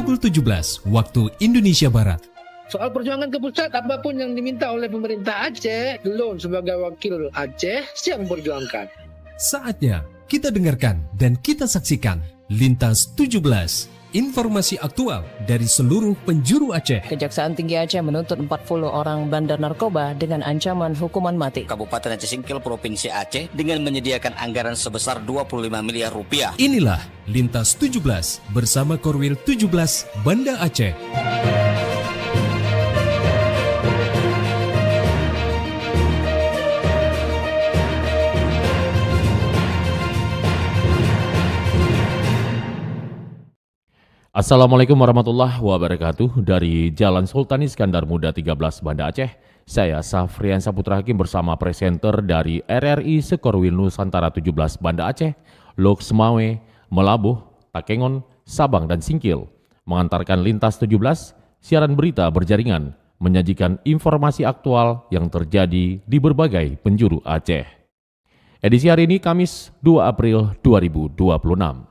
pukul 17 waktu Indonesia Barat. Soal perjuangan ke pusat, apapun yang diminta oleh pemerintah Aceh, Lon sebagai wakil Aceh siap memperjuangkan. Saatnya kita dengarkan dan kita saksikan Lintas 17, informasi aktual dari seluruh penjuru Aceh. Kejaksaan Tinggi Aceh menuntut 40 orang bandar narkoba dengan ancaman hukuman mati. Kabupaten Aceh Singkil Provinsi Aceh dengan menyediakan anggaran sebesar 25 miliar rupiah. Inilah Lintas 17 bersama Korwil 17 Banda Aceh. Assalamualaikum warahmatullahi wabarakatuh. Dari Jalan Sultan Iskandar Muda 13 Banda Aceh, saya Safrian Saputra Hakim bersama presenter dari RRI Sekorwil Nusantara 17 Banda Aceh, Lok Semawe, Melabuh, Takengon, Sabang dan Singkil mengantarkan Lintas 17, siaran berita berjaringan, menyajikan informasi aktual yang terjadi di berbagai penjuru Aceh. Edisi hari ini Kamis 2 April 2026.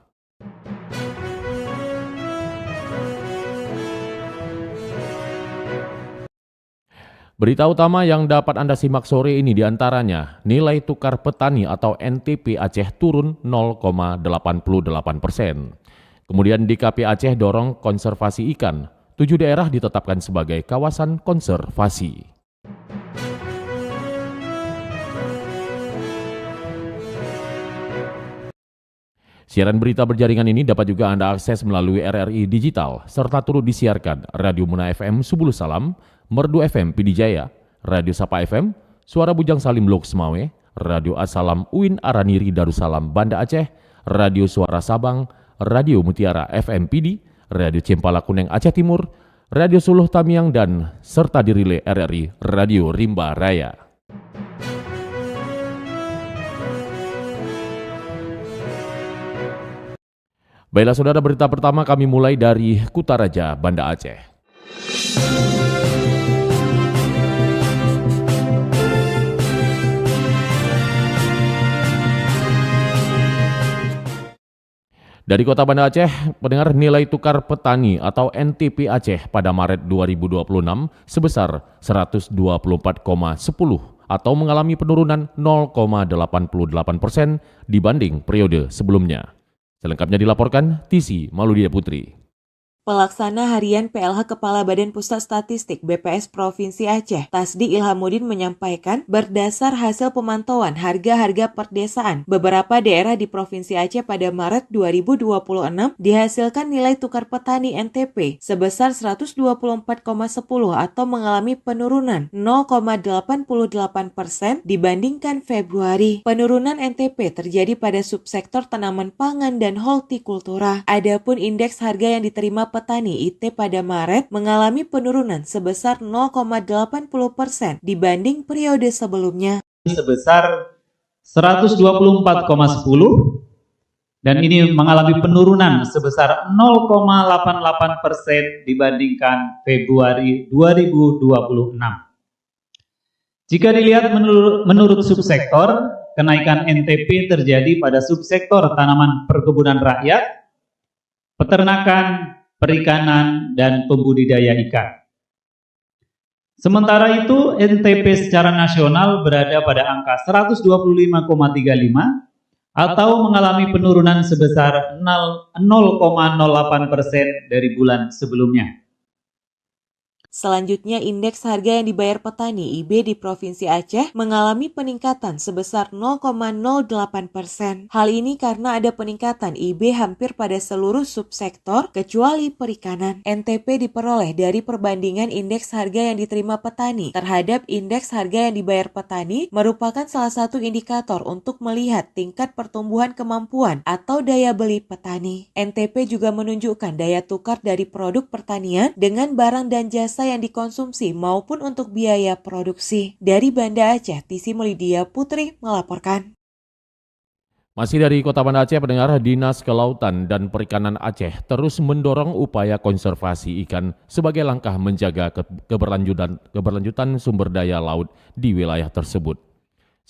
Berita utama yang dapat Anda simak sore ini diantaranya nilai tukar petani atau NTP Aceh turun 0,88%. Kemudian DKP Aceh dorong konservasi ikan, 7 daerah ditetapkan sebagai kawasan konservasi. Siaran berita berjaringan ini dapat juga Anda akses melalui RRI Digital, serta turut disiarkan Radio Muna FM Subulu Salam, Merdu FM Pidijaya, Radio Sapa FM, Suara Bujang Salim Lok Semawe, Radio Asalam Uin Araniri Darussalam Banda Aceh, Radio Suara Sabang, Radio Mutiara FM Pidi, Radio Cempala Kuneng Aceh Timur, Radio Suluh Tamiang dan serta dirile RRI Radio Rimba Raya. Baiklah saudara, berita pertama kami mulai dari Kutaraja, Banda Aceh. Dari Kota Banda Aceh, pendengar, nilai tukar petani atau NTP Aceh pada Maret 2026 sebesar 124,10 atau mengalami penurunan 0,88% dibanding periode sebelumnya. Selengkapnya dilaporkan Tisi Maludia Putri. Pelaksana Harian PLH Kepala Badan Pusat Statistik BPS Provinsi Aceh, Tasdi Ilhamuddin menyampaikan berdasar hasil pemantauan harga-harga perdesaan beberapa daerah di Provinsi Aceh pada Maret 2026 dihasilkan nilai tukar petani NTP sebesar 124,10 atau mengalami penurunan 0,88% dibandingkan Februari. Penurunan NTP terjadi pada subsektor tanaman pangan dan hortikultura. Adapun indeks harga yang diterima petani IT pada Maret mengalami penurunan sebesar 0,80% dibanding periode sebelumnya. Sebesar 124,10 dan ini mengalami penurunan sebesar 0,88% dibandingkan Februari 2026. Jika dilihat menurut subsektor, kenaikan NTP terjadi pada subsektor tanaman perkebunan rakyat, peternakan, perikanan, dan pembudidaya ikan. Sementara itu, NTP secara nasional berada pada angka 125,35 atau mengalami penurunan sebesar 0,08% dari bulan sebelumnya. Selanjutnya, indeks harga yang dibayar petani IB di Provinsi Aceh mengalami peningkatan sebesar 0,08%. Hal ini karena ada peningkatan IB hampir pada seluruh subsektor kecuali perikanan. NTP diperoleh dari perbandingan indeks harga yang diterima petani terhadap indeks harga yang dibayar petani merupakan salah satu indikator untuk melihat tingkat pertumbuhan kemampuan atau daya beli petani. NTP juga menunjukkan daya tukar dari produk pertanian dengan barang dan jasa yang dikonsumsi maupun untuk biaya produksi. Dari Banda Aceh, Tisi Melidia Putri melaporkan. Masih dari Kota Banda Aceh, pendengar, Dinas Kelautan dan Perikanan Aceh terus mendorong upaya konservasi ikan sebagai langkah menjaga keberlanjutan sumber daya laut di wilayah tersebut.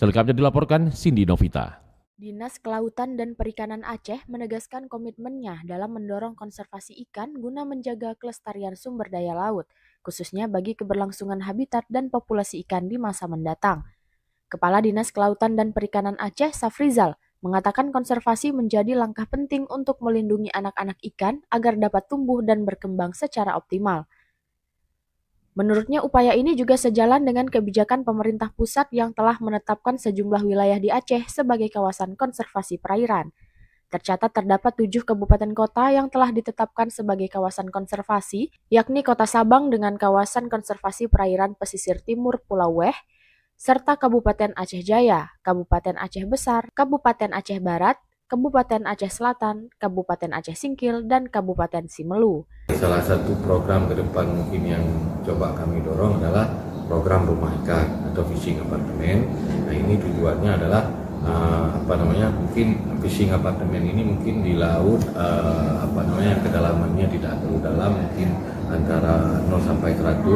Selengkapnya dilaporkan Cindy Novita. Dinas Kelautan dan Perikanan Aceh menegaskan komitmennya dalam mendorong konservasi ikan guna menjaga kelestarian sumber daya laut, khususnya bagi keberlangsungan habitat dan populasi ikan di masa mendatang. Kepala Dinas Kelautan dan Perikanan Aceh, Safrizal, mengatakan konservasi menjadi langkah penting untuk melindungi anak-anak ikan agar dapat tumbuh dan berkembang secara optimal. Menurutnya upaya ini juga sejalan dengan kebijakan pemerintah pusat yang telah menetapkan sejumlah wilayah di Aceh sebagai kawasan konservasi perairan. Tercatat terdapat 7 kabupaten kota yang telah ditetapkan sebagai kawasan konservasi, yakni Kota Sabang dengan kawasan konservasi perairan pesisir timur Pulau Weh, serta Kabupaten Aceh Jaya, Kabupaten Aceh Besar, Kabupaten Aceh Barat, Kabupaten Aceh Selatan, Kabupaten Aceh Singkil, dan Kabupaten Simelu. Salah satu program ke depan mungkin yang coba kami dorong adalah program rumah ikan atau fishing apartemen. Nah ini tujuannya adalah mungkin fishing apartemen ini mungkin di laut kedalamannya tidak terlalu dalam, mungkin antara 0 sampai 100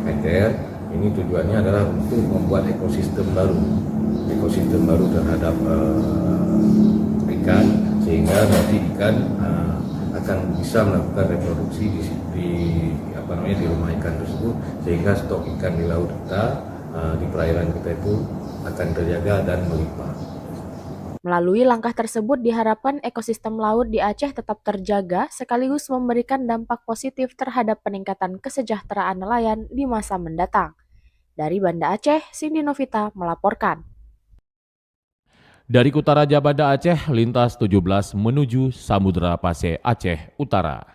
meter. Ini tujuannya adalah untuk membuat ekosistem baru terhadap ikan, sehingga nanti ikan akan bisa melakukan reproduksi di rumah ikan tersebut, sehingga stok ikan di laut kita, di perairan kita itu akan terjaga dan melimpah. Melalui langkah tersebut diharapkan ekosistem laut di Aceh tetap terjaga sekaligus memberikan dampak positif terhadap peningkatan kesejahteraan nelayan di masa mendatang. Dari Banda Aceh, Cindy Novita melaporkan. Dari Kutaraja Banda Aceh, lintas 17 menuju Samudra Pasai Aceh Utara.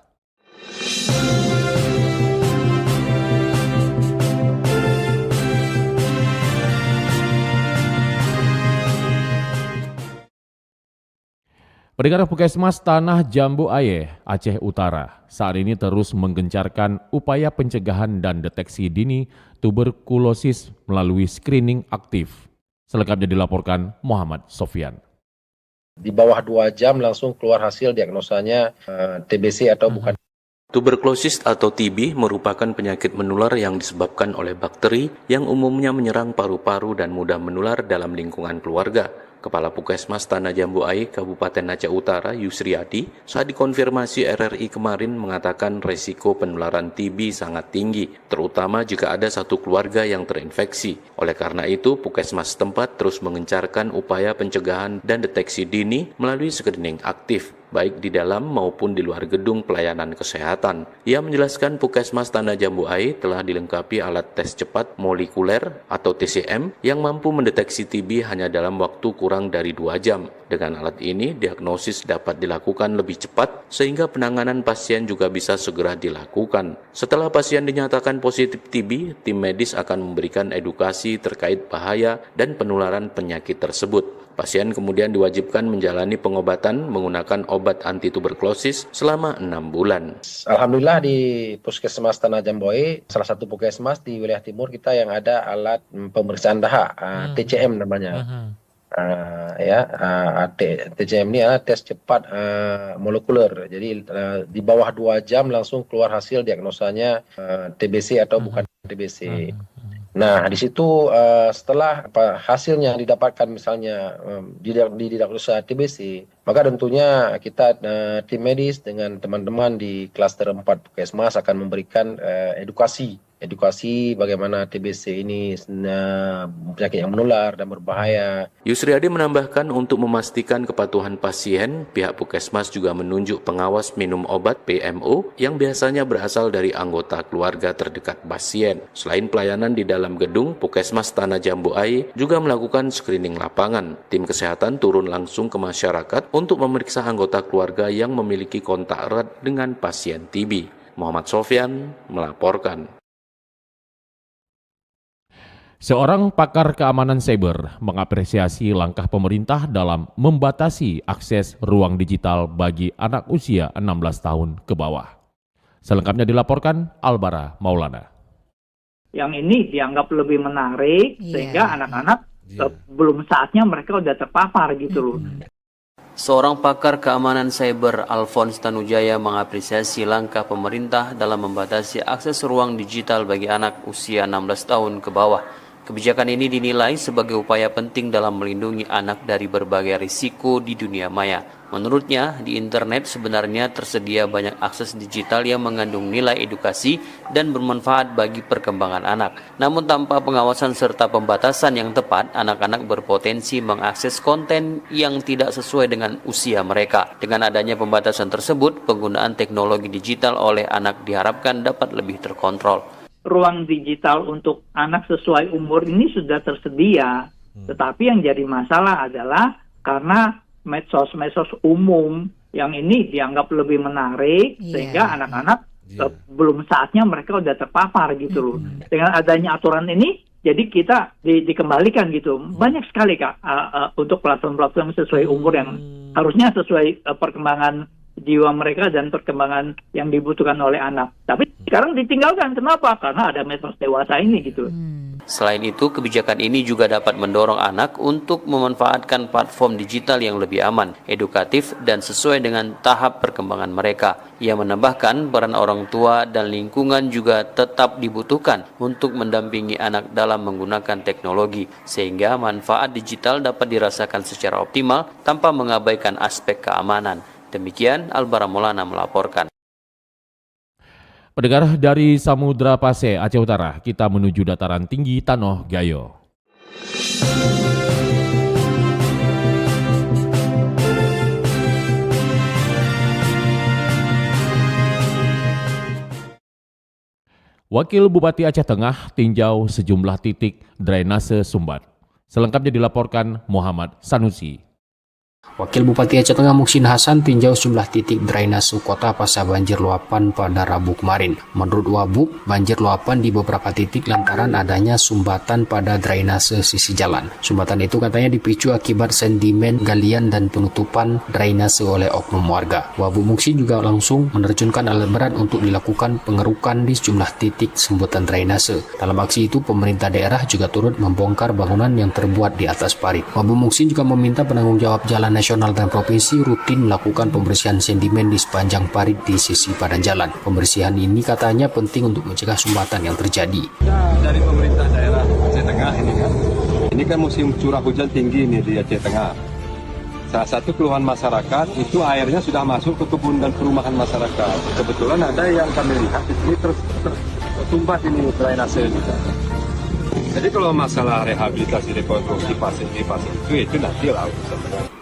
Pendengar Puskesmas Tanah Jambu Aye, Aceh Utara, saat ini terus menggencarkan upaya pencegahan dan deteksi dini tuberkulosis melalui screening aktif. Selengkapnya dilaporkan Muhammad Sofyan. Di bawah 2 jam langsung keluar hasil diagnosanya TBC atau bukan. Tuberkulosis atau TB merupakan penyakit menular yang disebabkan oleh bakteri yang umumnya menyerang paru-paru dan mudah menular dalam lingkungan keluarga. Kepala Puskesmas Tanah Jambu Aye, Kabupaten Aceh Utara, Yusriadi, saat dikonfirmasi RRI kemarin mengatakan resiko penularan TB sangat tinggi, terutama jika ada satu keluarga yang terinfeksi. Oleh karena itu, Puskesmas setempat terus mengencarkan upaya pencegahan dan deteksi dini melalui screening aktif, baik di dalam maupun di luar gedung pelayanan kesehatan. Ia menjelaskan Puskesmas Tanah Jambu Aye telah dilengkapi alat tes cepat molekuler atau TCM yang mampu mendeteksi TB hanya dalam waktu kurang dari 2 jam. Dengan alat ini, diagnosis dapat dilakukan lebih cepat sehingga penanganan pasien juga bisa segera dilakukan. Setelah pasien dinyatakan positif TB, tim medis akan memberikan edukasi terkait bahaya dan penularan penyakit tersebut. Pasien kemudian diwajibkan menjalani pengobatan menggunakan obat anti tuberkulosis selama 6 bulan. Alhamdulillah di Puskesmas Tanah Jambu Aye, salah satu puskesmas di wilayah timur kita yang ada alat pemeriksaan dahak, TCM namanya. TCM ini adalah tes cepat molekuler. Jadi di bawah 2 jam langsung keluar hasil diagnosanya TBC atau bukan TBC. Nah, di situ setelah hasilnya didapatkan misalnya didiagnosa TBC, maka tentunya kita tim medis dengan teman-teman di klaster 4 Puskesmas akan memberikan edukasi bagaimana TBC ini penyakit yang menular dan berbahaya. Yusriadi menambahkan untuk memastikan kepatuhan pasien, pihak Puskesmas juga menunjuk pengawas minum obat PMO yang biasanya berasal dari anggota keluarga terdekat pasien. Selain pelayanan di dalam gedung, Puskesmas Tanah Jambu Aye juga melakukan screening lapangan. Tim kesehatan turun langsung ke masyarakat untuk memeriksa anggota keluarga yang memiliki kontak erat dengan pasien TB. Muhammad Sofyan melaporkan. Seorang pakar keamanan cyber mengapresiasi langkah pemerintah dalam membatasi akses ruang digital bagi anak usia 16 tahun ke bawah. Selengkapnya dilaporkan Albara Maulana. Yang ini dianggap lebih menarik sehingga anak-anak belum saatnya mereka udah terpapar gitu loh. Seorang pakar keamanan cyber, Alphonse Tanujaya, mengapresiasi langkah pemerintah dalam membatasi akses ruang digital bagi anak usia 16 tahun ke bawah. Kebijakan ini dinilai sebagai upaya penting dalam melindungi anak dari berbagai risiko di dunia maya. Menurutnya, di internet sebenarnya tersedia banyak akses digital yang mengandung nilai edukasi dan bermanfaat bagi perkembangan anak. Namun tanpa pengawasan serta pembatasan yang tepat, anak-anak berpotensi mengakses konten yang tidak sesuai dengan usia mereka. Dengan adanya pembatasan tersebut, penggunaan teknologi digital oleh anak diharapkan dapat lebih terkontrol. Ruang digital untuk anak sesuai umur ini sudah tersedia, tetapi yang jadi masalah adalah karena medsos umum yang ini dianggap lebih menarik, sehingga anak-anak belum saatnya mereka udah terpapar gitu loh. Dengan adanya aturan ini, jadi kita dikembalikan gitu. Banyak sekali Kak untuk platform-platform sesuai umur yang harusnya sesuai perkembangan jiwa mereka dan perkembangan yang dibutuhkan oleh anak. Tapi sekarang ditinggalkan. Kenapa? Karena ada medsos dewasa ini gitu. Selain itu, kebijakan ini juga dapat mendorong anak untuk memanfaatkan platform digital yang lebih aman, edukatif, dan sesuai dengan tahap perkembangan mereka. Ia menambahkan peran orang tua dan lingkungan juga tetap dibutuhkan untuk mendampingi anak dalam menggunakan teknologi, sehingga manfaat digital dapat dirasakan secara optimal tanpa mengabaikan aspek keamanan. Demikian Albara Maulana melaporkan. Pendengar dari Samudra Pase, Aceh Utara, kita menuju dataran tinggi Tanoh Gayo. Wakil Bupati Aceh Tengah tinjau sejumlah titik drainase Sumbat. Selengkapnya dilaporkan Muhammad Sanusi. Wakil Bupati Aceh Tengah Muhsin Hasan tinjau sejumlah titik drainase kota pasca banjir luapan pada Rabu kemarin. Menurut Wabub, banjir luapan di beberapa titik lantaran adanya sumbatan pada drainase sisi jalan. Sumbatan itu katanya dipicu akibat sedimen galian dan penutupan drainase oleh oknum warga. Wabub Muhsin juga langsung menerjunkan alat berat untuk dilakukan pengerukan di sejumlah titik sembutan drainase. Dalam aksi itu, pemerintah daerah juga turut membongkar bangunan yang terbuat di atas parit. Wabub Muhsin juga meminta penanggung jawab jalan nasional dan provinsi rutin melakukan pembersihan sedimen di sepanjang parit di sisi badan jalan. Pembersihan ini katanya penting untuk mencegah sumbatan yang terjadi. Dari pemerintah daerah Aceh Tengah ini kan musim curah hujan tinggi nih di Aceh Tengah. Salah satu keluhan masyarakat itu airnya sudah masuk ke kebun dan perumahan masyarakat. Kebetulan ada yang kami lihat di sini tersumbat ini drainase juga. Jadi kalau masalah rehabilitasi rekonstruksi pasir itu nanti lah.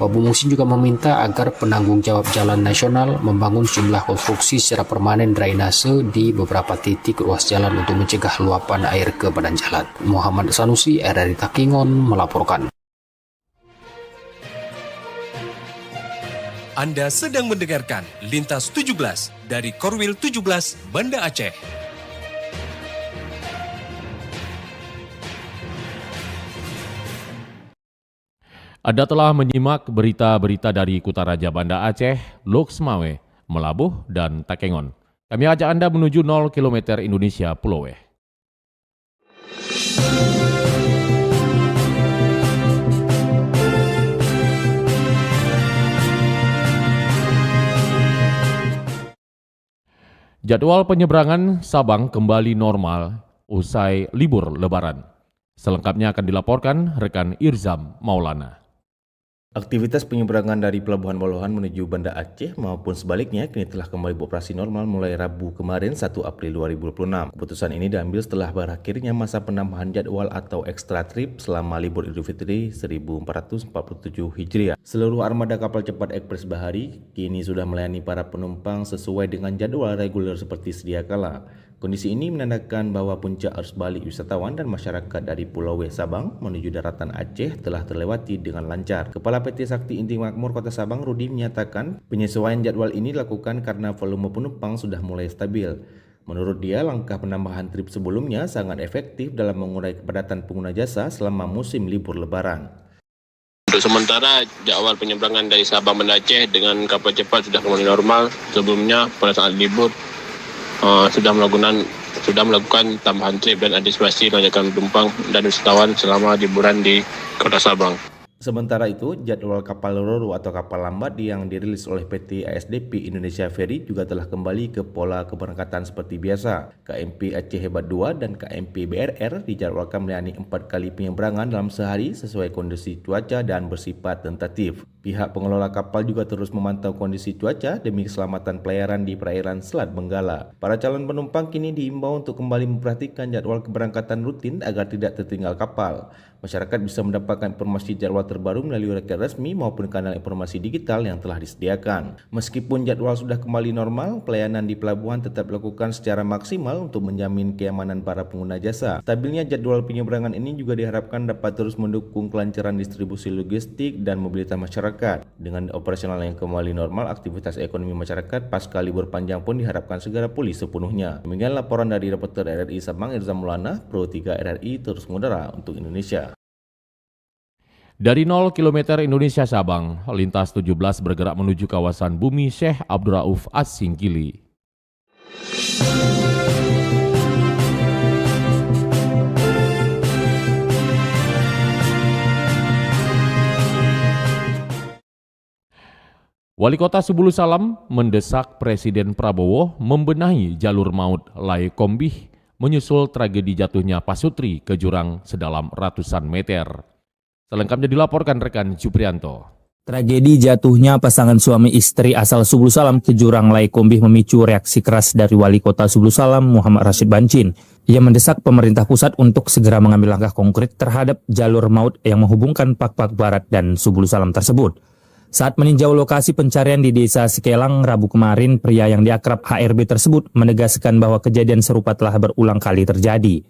Wabub Muhsin juga meminta agar penanggung jawab jalan nasional membangun sejumlah konstruksi secara permanen drainase di beberapa titik ruas jalan untuk mencegah luapan air ke badan jalan. Muhammad Sanusi, RRI Takengon melaporkan. Anda sedang mendengarkan Lintas 17 dari Korwil 17 Banda Aceh. Anda telah menyimak berita-berita dari Kutaraja Banda Aceh, Luxmawe, Melabuh, dan Takengon. Kami ajak Anda menuju 0 km Indonesia Pulau Weh. Jadwal penyeberangan Sabang kembali normal usai libur Lebaran. Selengkapnya akan dilaporkan rekan Irzam Maulana. Aktivitas penyeberangan dari Pelabuhan Balohan menuju Banda Aceh maupun sebaliknya kini telah kembali beroperasi normal mulai Rabu kemarin 1 April 2026. Keputusan ini diambil setelah berakhirnya masa penambahan jadwal atau extra trip selama libur Idul Fitri 1447 Hijriah. Seluruh armada kapal cepat ekspres bahari kini sudah melayani para penumpang sesuai dengan jadwal reguler seperti sedia kala. Kondisi ini menandakan bahwa puncak arus balik wisatawan dan masyarakat dari Pulau Weh Sabang menuju daratan Aceh telah terlewati dengan lancar. Kepala PT Sakti Inti Makmur Kota Sabang, Rudi, menyatakan penyesuaian jadwal ini dilakukan karena volume penumpang sudah mulai stabil. Menurut dia, langkah penambahan trip sebelumnya sangat efektif dalam mengurai kepadatan pengguna jasa selama musim libur Lebaran. Untuk sementara, jadwal penyeberangan dari Sabang Banda Aceh dengan kapal cepat sudah kembali normal. Sebelumnya, pada saat libur, sudah melakukan tambahan trip dan antisipasi lonjakan penumpang dan wisatawan selama liburan di Kota Sabang. Sementara itu, jadwal kapal ro-ro atau kapal lambat yang dirilis oleh PT ASDP Indonesia Ferry juga telah kembali ke pola keberangkatan seperti biasa. KMP Aceh Hebat 2 dan KMP BRR dijadwalkan melayani 4 kali penyeberangan dalam sehari sesuai kondisi cuaca dan bersifat tentatif. Pihak pengelola kapal juga terus memantau kondisi cuaca demi keselamatan pelayaran di perairan Selat Benggala. Para calon penumpang kini diimbau untuk kembali memperhatikan jadwal keberangkatan rutin agar tidak tertinggal kapal. Masyarakat bisa mendapatkan informasi jadwal terbaru melalui rekening resmi maupun kanal informasi digital yang telah disediakan. Meskipun jadwal sudah kembali normal, pelayanan di pelabuhan tetap dilakukan secara maksimal untuk menjamin keamanan para pengguna jasa. Stabilnya jadwal penyeberangan ini juga diharapkan dapat terus mendukung kelancaran distribusi logistik dan mobilitas masyarakat. Dengan operasional yang kembali normal, aktivitas ekonomi masyarakat pasca libur panjang pun diharapkan segera pulih sepenuhnya. Demikian laporan dari reporter RRI Sabang Irza Maulana, Pro 3 RRI terus mengudara untuk Indonesia. Dari 0 km Indonesia Sabang, lintas 17 bergerak menuju kawasan Bumi Syekh Abdul Rauf As-Singkili. Wali Kota Subulu Salam mendesak Presiden Prabowo membenahi jalur maut Lai Kombih menyusul tragedi jatuhnya Pasutri ke jurang sedalam ratusan meter. Selengkapnya dilaporkan rekan Juprianto. Tragedi jatuhnya pasangan suami istri asal Subulu Salam ke jurang Lai Kombih memicu reaksi keras dari Wali Kota Subulu Salam Muhammad Rashid Bancin. Ia mendesak pemerintah pusat untuk segera mengambil langkah konkret terhadap jalur maut yang menghubungkan Pak Barat dan Subulu Salam tersebut. Saat meninjau lokasi pencarian di Desa Sikelang Rabu kemarin, pria yang diakrab HRB tersebut menegaskan bahwa kejadian serupa telah berulang kali terjadi.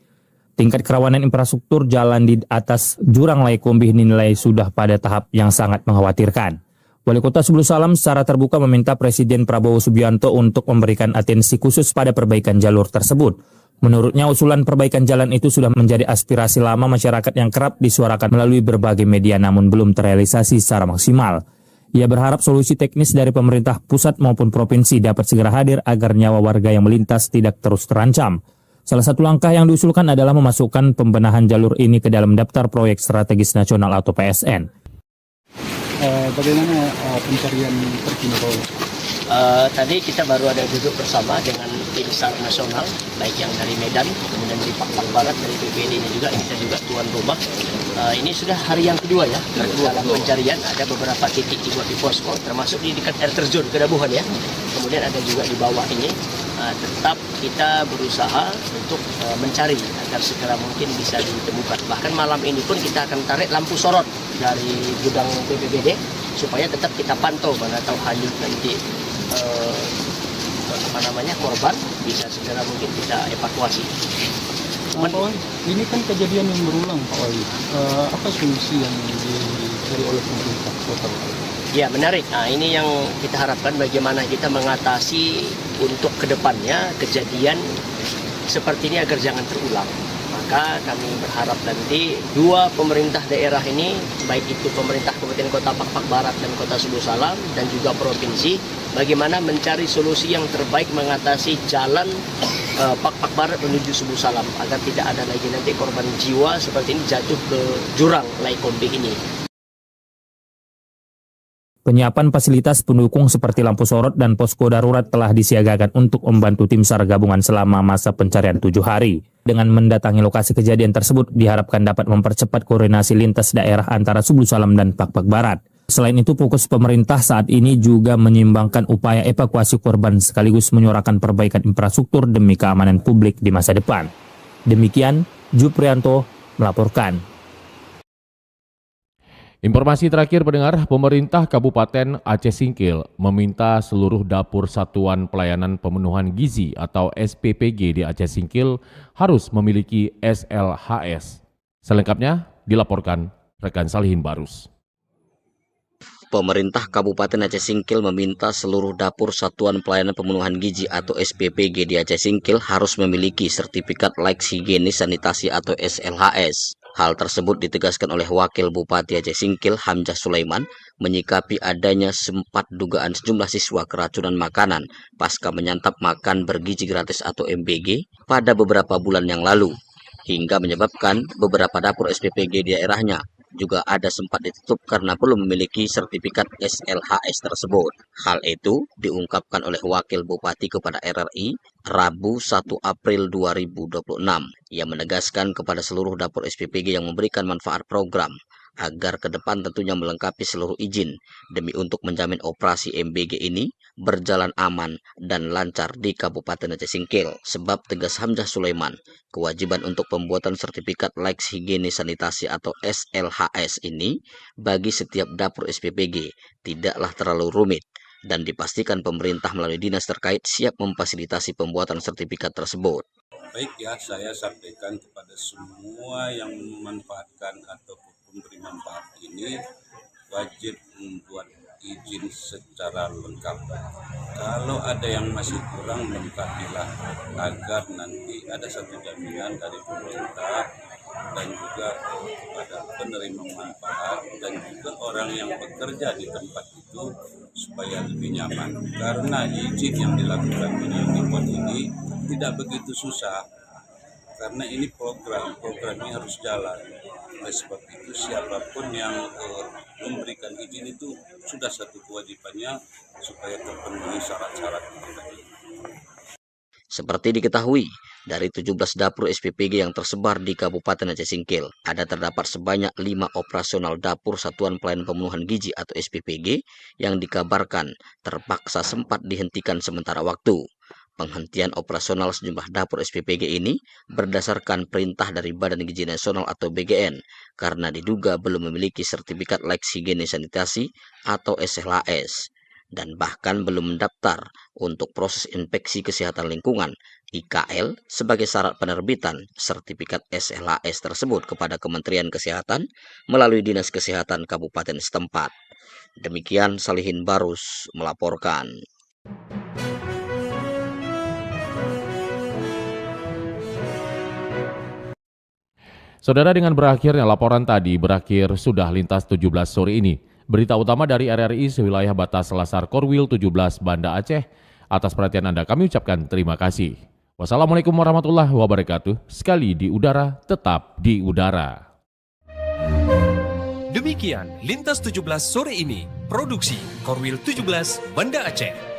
Tingkat kerawanan infrastruktur jalan di atas jurang Lai Kombih dinilai sudah pada tahap yang sangat mengkhawatirkan. Wali Kota Subulu Salam secara terbuka meminta Presiden Prabowo Subianto untuk memberikan atensi khusus pada perbaikan jalur tersebut. Menurutnya usulan perbaikan jalan itu sudah menjadi aspirasi lama masyarakat yang kerap disuarakan melalui berbagai media namun belum terrealisasi secara maksimal. Ia berharap solusi teknis dari pemerintah pusat maupun provinsi dapat segera hadir agar nyawa warga yang melintas tidak terus terancam. Salah satu langkah yang diusulkan adalah memasukkan pembenahan jalur ini ke dalam daftar proyek strategis nasional atau PSN. Bagaimana pencarian terkini, Pak? Tadi kita baru ada duduk bersama dengan tim SAR nasional, baik yang dari Medan, kemudian dari Pak Barat, dari BPD-nya juga, kita juga tuan rumah. Ini sudah hari yang kedua ya, dalam pencarian. Ada beberapa titik dibuat di posko, termasuk di dekat air terjun Kedabuhan ya. Kemudian ada juga di bawah ini. Tetap kita berusaha untuk mencari agar segera mungkin bisa ditemukan. Bahkan malam ini pun kita akan tarik lampu sorot dari gudang BPBD supaya tetap kita pantau mana tahu hanyut nanti korban bisa segera mungkin kita evakuasi. Pak Wali, ini kan kejadian yang berulang, Pak Wali. Apa solusi yang dicari oleh pemerintah kota? Ya, menarik. Nah, ini yang kita harapkan bagaimana kita mengatasi untuk kedepannya kejadian seperti ini agar jangan terulang. Maka kami berharap nanti dua pemerintah daerah ini, baik itu pemerintah Kabupaten Kota Pak Barat dan Kota Subulu Salam dan juga provinsi, bagaimana mencari solusi yang terbaik mengatasi jalan Pak Barat menuju Subulu Salam agar tidak ada lagi nanti korban jiwa seperti ini jatuh ke jurang Lai Kombih ini. Penyiapan fasilitas pendukung seperti lampu sorot dan posko darurat telah disiagakan untuk membantu tim SAR gabungan selama masa pencarian 7 hari. Dengan mendatangi lokasi kejadian tersebut diharapkan dapat mempercepat koordinasi lintas daerah antara Subulu Salam dan Pak Barat. Selain itu, fokus pemerintah saat ini juga menyimbangkan upaya evakuasi korban sekaligus menyuarakan perbaikan infrastruktur demi keamanan publik di masa depan. Demikian, Juprianto melaporkan. Informasi terakhir pendengar, pemerintah Kabupaten Aceh Singkil meminta seluruh dapur Satuan Pelayanan Pemenuhan Gizi atau SPPG di Aceh Singkil harus memiliki SLHS. Selengkapnya dilaporkan rekan Salihin Barus. Pemerintah Kabupaten Aceh Singkil meminta seluruh dapur Satuan Pelayanan Pemenuhan Gizi atau SPPG di Aceh Singkil harus memiliki sertifikat layak higienis sanitasi atau SLHS. Hal tersebut ditegaskan oleh Wakil Bupati Aceh Singkil Hamzah Sulaiman menyikapi adanya sempat dugaan sejumlah siswa keracunan makanan pasca menyantap makan bergizi gratis atau MBG pada beberapa bulan yang lalu, hingga menyebabkan beberapa dapur SPPG di daerahnya juga ada sempat ditutup karena belum memiliki sertifikat SLHS tersebut. Hal itu diungkapkan oleh Wakil Bupati kepada RRI Rabu 1 April 2026. Ia menegaskan kepada seluruh dapur SPPG yang memberikan manfaat program agar ke depan tentunya melengkapi seluruh izin demi untuk menjamin operasi MBG ini berjalan aman dan lancar di Kabupaten Aceh Singkil. Sebab tegas Hamzah Sulaiman, kewajiban untuk pembuatan sertifikat layak higienis sanitasi atau SLHS ini bagi setiap dapur SPPG tidaklah terlalu rumit dan dipastikan pemerintah melalui dinas terkait siap memfasilitasi pembuatan sertifikat tersebut. Baik ya, saya sampaikan kepada semua yang memanfaatkan ataupun memberi manfaat ini wajib membuat izin secara lengkap. Kalau ada yang masih kurang, lengkapilah agar nanti ada satu jaminan dari pemerintah dan juga kepada penerima manfaat dan juga orang yang bekerja di tempat itu supaya lebih nyaman. Karena izin yang dilakukan ini tidak begitu susah. Karena ini programnya harus jalan. Oleh sebab itu siapapun yang memberikan izin itu sudah satu kewajibannya supaya terpenuhi syarat-syarat itu tadi. Seperti diketahui, dari 17 dapur SPPG yang tersebar di Kabupaten Aceh Singkil, ada terdapat sebanyak 5 operasional dapur Satuan Pelayanan Pemenuhan Gizi atau SPPG yang dikabarkan terpaksa sempat dihentikan sementara waktu. Penghentian operasional sejumlah dapur SPPG ini berdasarkan perintah dari Badan Gizi Nasional atau BGN karena diduga belum memiliki sertifikat layak higienis sanitasi atau SLHS dan bahkan belum mendaftar untuk proses inspeksi kesehatan lingkungan IKL sebagai syarat penerbitan sertifikat SLHS tersebut kepada Kementerian Kesehatan melalui Dinas Kesehatan Kabupaten setempat. Demikian Salihin Barus melaporkan. Saudara, dengan berakhirnya laporan tadi, berakhir sudah lintas 17 sore ini. Berita utama dari RRI sewilayah batas Selasar Korwil 17 Banda Aceh. Atas perhatian Anda kami ucapkan terima kasih. Wassalamualaikum warahmatullahi wabarakatuh. Sekali di udara, tetap di udara. Demikian Lintas 17 sore ini. Produksi Korwil 17 Banda Aceh.